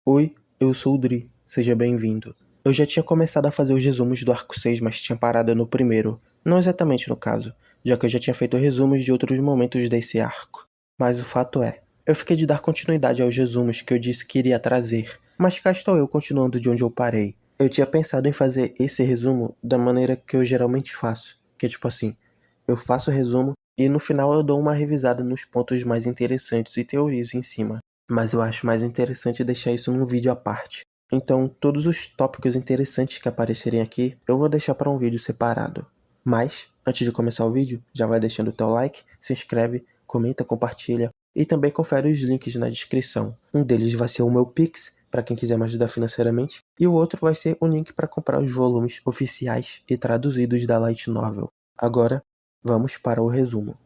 Oi, eu sou o Dri, seja bem-vindo. Eu já tinha começado a fazer os resumos do arco 6, mas tinha parado no primeiro. Não exatamente no caso, já que eu já tinha feito resumos de outros momentos desse arco. Mas o fato é, eu fiquei de dar continuidade aos resumos que eu disse que iria trazer, mas cá estou eu continuando de onde eu parei. Eu tinha pensado em fazer esse resumo da maneira que eu geralmente faço, que é tipo assim, eu faço o resumo e no final eu dou uma revisada nos pontos mais interessantes e teorizo em cima. Mas eu acho mais interessante deixar isso num vídeo à parte. Então, todos os tópicos interessantes que aparecerem aqui, eu vou deixar para um vídeo separado. Mas, antes de começar o vídeo, já vai deixando o teu like, se inscreve, comenta, compartilha e também confere os links na descrição. Um deles vai ser o meu Pix, para quem quiser me ajudar financeiramente, e o outro vai ser o link para comprar os volumes oficiais e traduzidos da Light Novel. Agora, vamos para o resumo.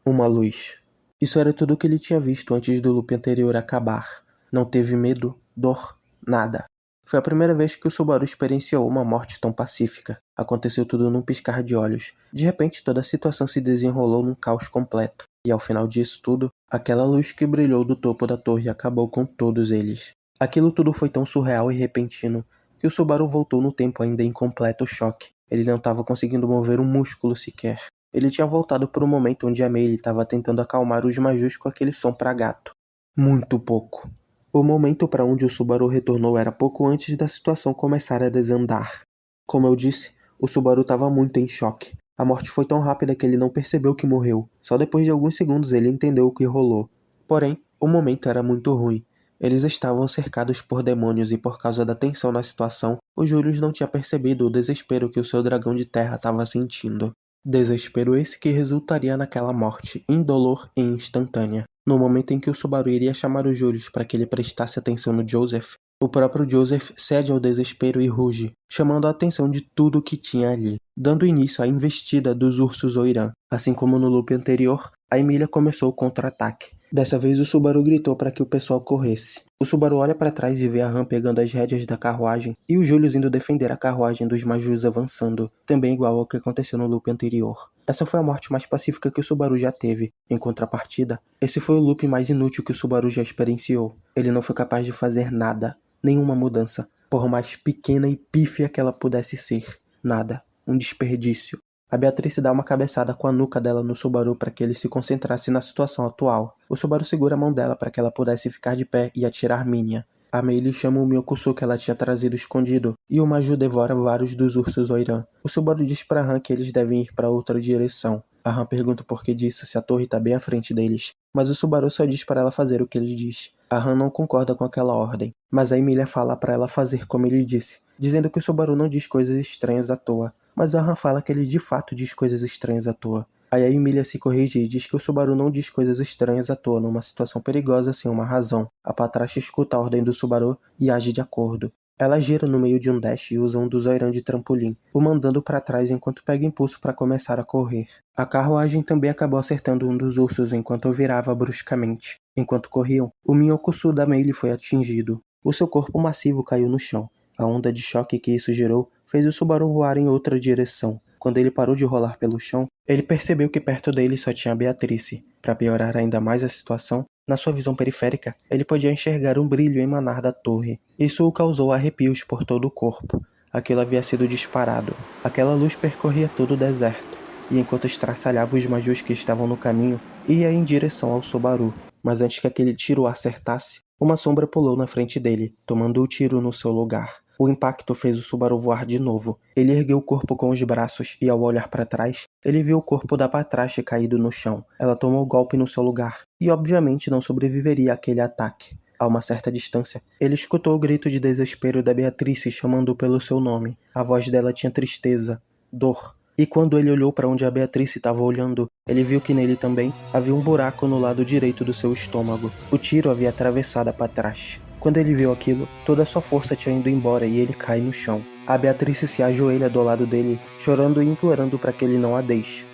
Uma luz. Isso era tudo o que ele tinha visto antes do loop anterior acabar. Não teve medo, dor, nada. Foi a primeira vez que o Subaru experienciou uma morte tão pacífica. Aconteceu tudo num piscar de olhos. De repente, toda a situação se desenrolou num caos completo. E ao final disso tudo, aquela luz que brilhou do topo da torre acabou com todos eles. Aquilo tudo foi tão surreal e repentino que o Subaru voltou no tempo ainda em completo choque. Ele não estava conseguindo mover um músculo sequer. Ele tinha voltado para o momento onde a Meili estava tentando acalmar os Majus com aquele som pra gato. Muito pouco. O momento para onde o Subaru retornou era pouco antes da situação começar a desandar. Como eu disse, o Subaru estava muito em choque. A morte foi tão rápida que ele não percebeu que morreu. Só depois de alguns segundos ele entendeu o que rolou. Porém, o momento era muito ruim. Eles estavam cercados por demônios e por causa da tensão na situação, o Julius não tinha percebido o desespero que o seu dragão de terra estava sentindo. Desespero esse que resultaria naquela morte, indolor e instantânea. No momento em que o Subaru iria chamar o Julius para que ele prestasse atenção no Joseph, o próprio Joseph cede ao desespero e ruge, chamando a atenção de tudo que tinha ali, dando início à investida dos ursos Oiran. Assim como no loop anterior, a Emília começou o contra-ataque. Dessa vez o Subaru gritou para que o pessoal corresse. O Subaru olha para trás e vê a Han pegando as rédeas da carruagem e o Julius indo defender a carruagem dos Majus avançando, também igual ao que aconteceu no loop anterior. Essa foi a morte mais pacífica que o Subaru já teve. Em contrapartida, esse foi o loop mais inútil que o Subaru já experienciou. Ele não foi capaz de fazer nada, nenhuma mudança, por mais pequena e pífia que ela pudesse ser. Nada. Um desperdício. A Beatrice dá uma cabeçada com a nuca dela no Subaru para que ele se concentrasse na situação atual. O Subaru segura a mão dela para que ela pudesse ficar de pé e atirar Minya. A Meili chama o Myokusu que ela tinha trazido escondido, e o Maju devora vários dos ursos Oiran. O Subaru diz pra Han que eles devem ir para outra direção. A Han pergunta o porquê disso, se a torre tá bem à frente deles, mas o Subaru só diz para ela fazer o que ele diz. A Han não concorda com aquela ordem, mas a Emília fala para ela fazer como ele disse, dizendo que o Subaru não diz coisas estranhas à toa. Mas a Han fala que ele de fato diz coisas estranhas à toa. Aí a Emília se corrige e diz que o Subaru não diz coisas estranhas à toa numa situação perigosa sem uma razão. A Patrasha escuta a ordem do Subaru e age de acordo. Ela gira no meio de um dash e usa um dos Oiran de trampolim, o mandando para trás enquanto pega impulso para começar a correr. A carruagem também acabou acertando um dos ursos enquanto virava bruscamente. Enquanto corriam, o Myokusu da Meili foi atingido. O seu corpo massivo caiu no chão. A onda de choque que isso gerou fez o Subaru voar em outra direção. Quando ele parou de rolar pelo chão, ele percebeu que perto dele só tinha a Beatrice. Para piorar ainda mais a situação, na sua visão periférica, ele podia enxergar um brilho emanar da torre. Isso o causou arrepios por todo o corpo. Aquilo havia sido disparado. Aquela luz percorria todo o deserto, e enquanto estraçalhava os Majus que estavam no caminho, ia em direção ao Subaru. Mas antes que aquele tiro o acertasse, uma sombra pulou na frente dele, tomando o tiro no seu lugar. O impacto fez o Subaru voar de novo. Ele ergueu o corpo com os braços e, ao olhar para trás, ele viu o corpo da Patrasha caído no chão. Ela tomou o golpe no seu lugar e, obviamente, não sobreviveria àquele ataque. A uma certa distância, ele escutou o grito de desespero da Beatrice chamando pelo seu nome. A voz dela tinha tristeza, dor. E quando ele olhou para onde a Beatrice estava olhando, ele viu que nele também havia um buraco no lado direito do seu estômago. O tiro havia atravessado a Patrasha. Quando ele viu aquilo, toda a sua força tinha ido embora e ele cai no chão. A Beatrice se ajoelha do lado dele, chorando e implorando para que ele não a deixe.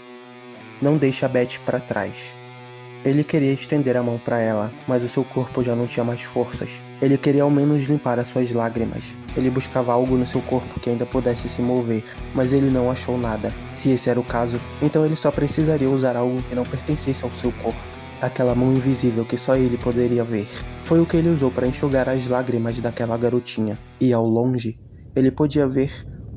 Não deixe a Beth para trás. Ele queria estender a mão para ela, mas o seu corpo já não tinha mais forças. Ele queria ao menos limpar as suas lágrimas. Ele buscava algo no seu corpo que ainda pudesse se mover, mas ele não achou nada. Se esse era o caso, então ele só precisaria usar algo que não pertencesse ao seu corpo. aquela mão invisível que só ele poderia ver. Foi o que ele usou para enxugar as lágrimas daquela garotinha, e ao longe, ele podia ver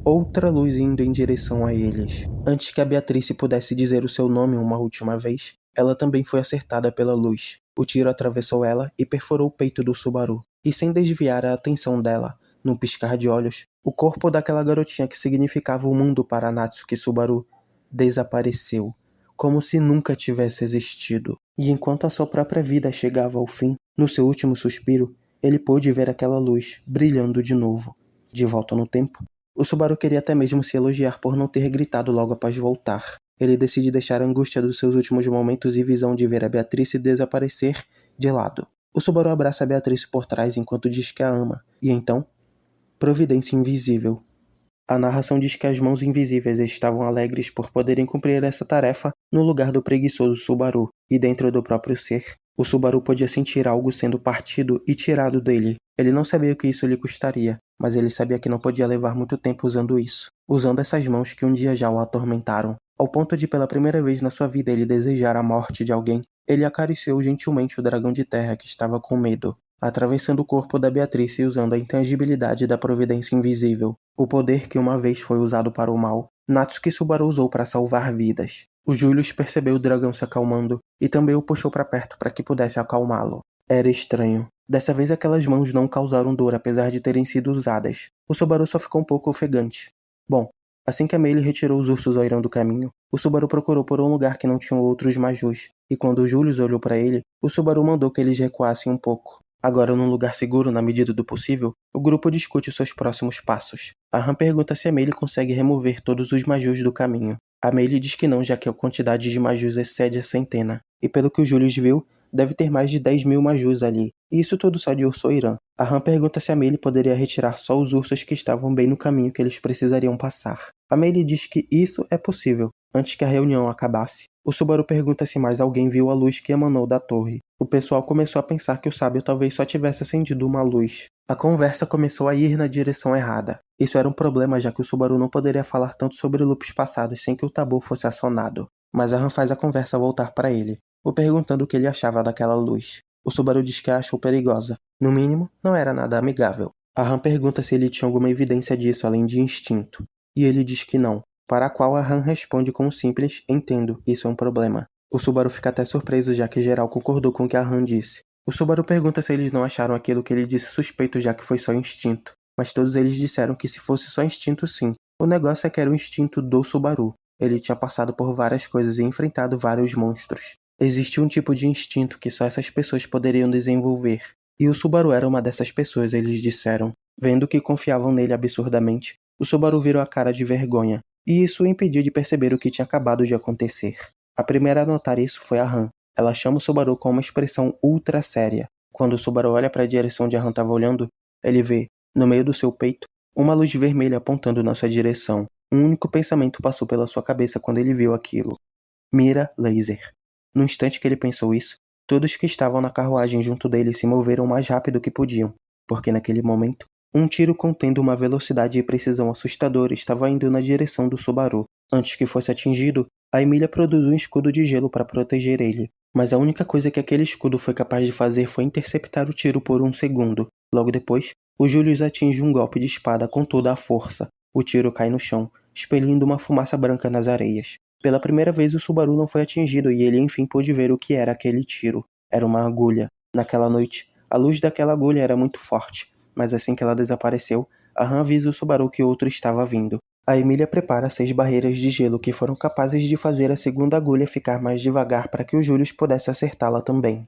outra luz indo em direção a eles. Antes que a Beatrice pudesse dizer o seu nome uma última vez, ela também foi acertada pela luz. O tiro atravessou ela e perfurou o peito do Subaru, e sem desviar a atenção dela, num piscar de olhos, o corpo daquela garotinha que significava o mundo para Natsuki Subaru desapareceu, como se nunca tivesse existido. E enquanto a sua própria vida chegava ao fim, no seu último suspiro, ele pôde ver aquela luz brilhando de novo. De volta no tempo, o Subaru queria até mesmo se elogiar por não ter gritado logo após voltar. Ele decide deixar a angústia dos seus últimos momentos e visão de ver a Beatrice desaparecer de lado. O Subaru abraça a Beatrice por trás enquanto diz que a ama, e então, providência invisível. A narração diz que as mãos invisíveis estavam alegres por poderem cumprir essa tarefa no lugar do preguiçoso Subaru, e dentro do próprio ser, o Subaru podia sentir algo sendo partido e tirado dele. Ele não sabia o que isso lhe custaria, mas ele sabia que não podia levar muito tempo usando isso, usando essas mãos que um dia já o atormentaram. Ao ponto de pela primeira vez na sua vida ele desejar a morte de alguém, ele acariciou gentilmente o dragão de terra que estava com medo, atravessando o corpo da Beatrice e usando a intangibilidade da providência invisível, o poder que uma vez foi usado para o mal, Natsuki Subaru usou para salvar vidas. O Julius percebeu o dragão se acalmando e também o puxou para perto para que pudesse acalmá-lo. Era estranho. Dessa vez aquelas mãos não causaram dor apesar de terem sido usadas. O Subaru só ficou um pouco ofegante. Bom, assim que a Meili retirou os ursos oirão do caminho, o Subaru procurou por um lugar que não tinha outros Majus, e quando o Julius olhou para ele, o Subaru mandou que eles recuassem um pouco. Agora, num lugar seguro na medida do possível, o grupo discute os seus próximos passos. A Han pergunta se a Meili consegue remover todos os Majus do caminho. A Meili diz que não, já que a quantidade de Majus excede a centena. E pelo que o Julius viu, deve ter mais de 10.000 Majus ali. E isso tudo só de urso oirã. A Han pergunta se a Meili poderia retirar só os ursos que estavam bem no caminho que eles precisariam passar. A Meili diz que isso é possível, antes que a reunião acabasse. O Subaru pergunta se mais alguém viu a luz que emanou da torre. O pessoal começou a pensar que o sábio talvez só tivesse acendido uma luz. A conversa começou a ir na direção errada. Isso era um problema, já que o Subaru não poderia falar tanto sobre loops passados sem que o tabu fosse acionado. Mas a Han faz a conversa voltar para ele, o perguntando o que ele achava daquela luz. O Subaru diz que a achou perigosa. No mínimo, não era nada amigável. A Han pergunta se ele tinha alguma evidência disso além de instinto. E ele diz que não. Para a qual a Han responde com um simples "entendo, isso é um problema". O Subaru fica até surpreso, já que geral concordou com o que a Han disse. O Subaru pergunta se eles não acharam aquilo que ele disse suspeito, já que foi só instinto. Mas todos eles disseram que se fosse só instinto, sim. O negócio é que era o instinto do Subaru. Ele tinha passado por várias coisas e enfrentado vários monstros. Existia um tipo de instinto que só essas pessoas poderiam desenvolver. E o Subaru era uma dessas pessoas, eles disseram. Vendo que confiavam nele absurdamente, o Subaru virou a cara de vergonha. E isso o impediu de perceber o que tinha acabado de acontecer. A primeira a notar isso foi a Han. Ela chama o Subaru com uma expressão ultra séria. Quando o Subaru olha para a direção onde a Han estava olhando, ele vê, no meio do seu peito, uma luz vermelha apontando na sua direção. Um único pensamento passou pela sua cabeça quando ele viu aquilo. Mira laser. No instante que ele pensou isso, todos que estavam na carruagem junto dele se moveram o mais rápido que podiam, porque naquele momento, um tiro contendo uma velocidade e precisão assustadora estava indo na direção do Subaru. Antes que fosse atingido, a Emília produziu um escudo de gelo para proteger ele. Mas a única coisa que aquele escudo foi capaz de fazer foi interceptar o tiro por um segundo. Logo depois, o Julius atinge um golpe de espada com toda a força. O tiro cai no chão, expelindo uma fumaça branca nas areias. Pela primeira vez o Subaru não foi atingido e ele enfim pôde ver o que era aquele tiro. Era uma agulha. Naquela noite, a luz daquela agulha era muito forte. Mas assim que ela desapareceu, a Han avisa o Subaru que outro estava vindo. A Emília prepara 6 barreiras de gelo que foram capazes de fazer a segunda agulha ficar mais devagar para que o Julius pudesse acertá-la também.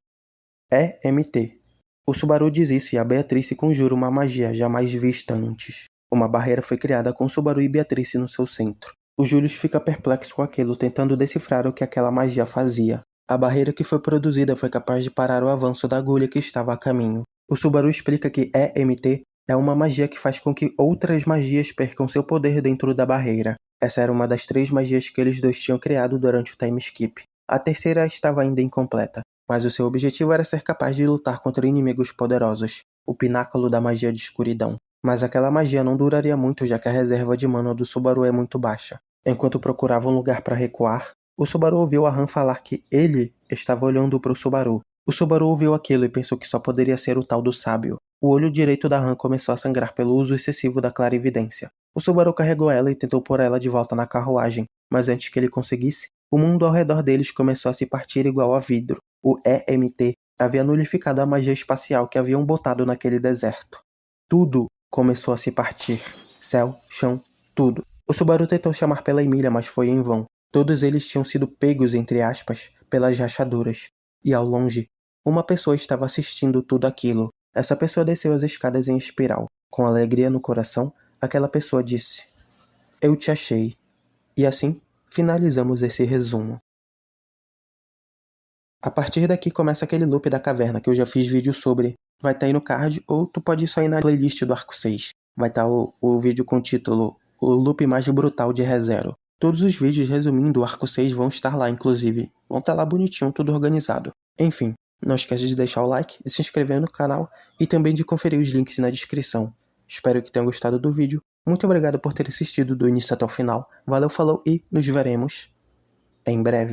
EMT. O Subaru diz isso e a Beatrice conjura uma magia jamais vista antes. Uma barreira foi criada com Subaru e Beatrice no seu centro. O Julius fica perplexo com aquilo, tentando decifrar o que aquela magia fazia. A barreira que foi produzida foi capaz de parar o avanço da agulha que estava a caminho. O Subaru explica que EMT é uma magia que faz com que outras magias percam seu poder dentro da barreira. Essa era uma das 3 magias que eles dois tinham criado durante o time skip. A terceira estava ainda incompleta, mas o seu objetivo era ser capaz de lutar contra inimigos poderosos, o pináculo da magia de escuridão. Mas aquela magia não duraria muito, já que a reserva de mana do Subaru é muito baixa. Enquanto procurava um lugar para recuar, O Subaru ouviu a Han falar que ele estava olhando para o Subaru. O Subaru ouviu aquilo e pensou que só poderia ser o tal do sábio. O olho direito da Han começou a sangrar pelo uso excessivo da clarividência. O Subaru carregou ela e tentou pôr ela de volta na carruagem, mas antes que ele conseguisse, o mundo ao redor deles começou a se partir igual a vidro. O EMT havia nulificado a magia espacial que haviam botado naquele deserto. Tudo começou a se partir. Céu, chão, tudo. O Subaru tentou chamar pela Emília, mas foi em vão. Todos eles tinham sido pegos, entre aspas, pelas rachaduras. E ao longe, uma pessoa estava assistindo tudo aquilo. Essa pessoa desceu as escadas em espiral. Com alegria no coração, aquela pessoa disse: "Eu te achei." E assim, finalizamos esse resumo. A partir daqui começa aquele loop da caverna que eu já fiz vídeo sobre. Vai estar aí no card, ou tu pode só ir na playlist do Arco 6. Vai estar o vídeo com o título O Loop Mais Brutal de ReZero. Todos os vídeos resumindo o Arco 6 vão estar lá, inclusive. Vão estar lá bonitinho, tudo organizado. Enfim, não esquece de deixar o like, de se inscrever no canal e também de conferir os links na descrição. Espero que tenham gostado do vídeo. Muito obrigado por ter assistido do início até o final. Valeu, falou e nos veremos em breve.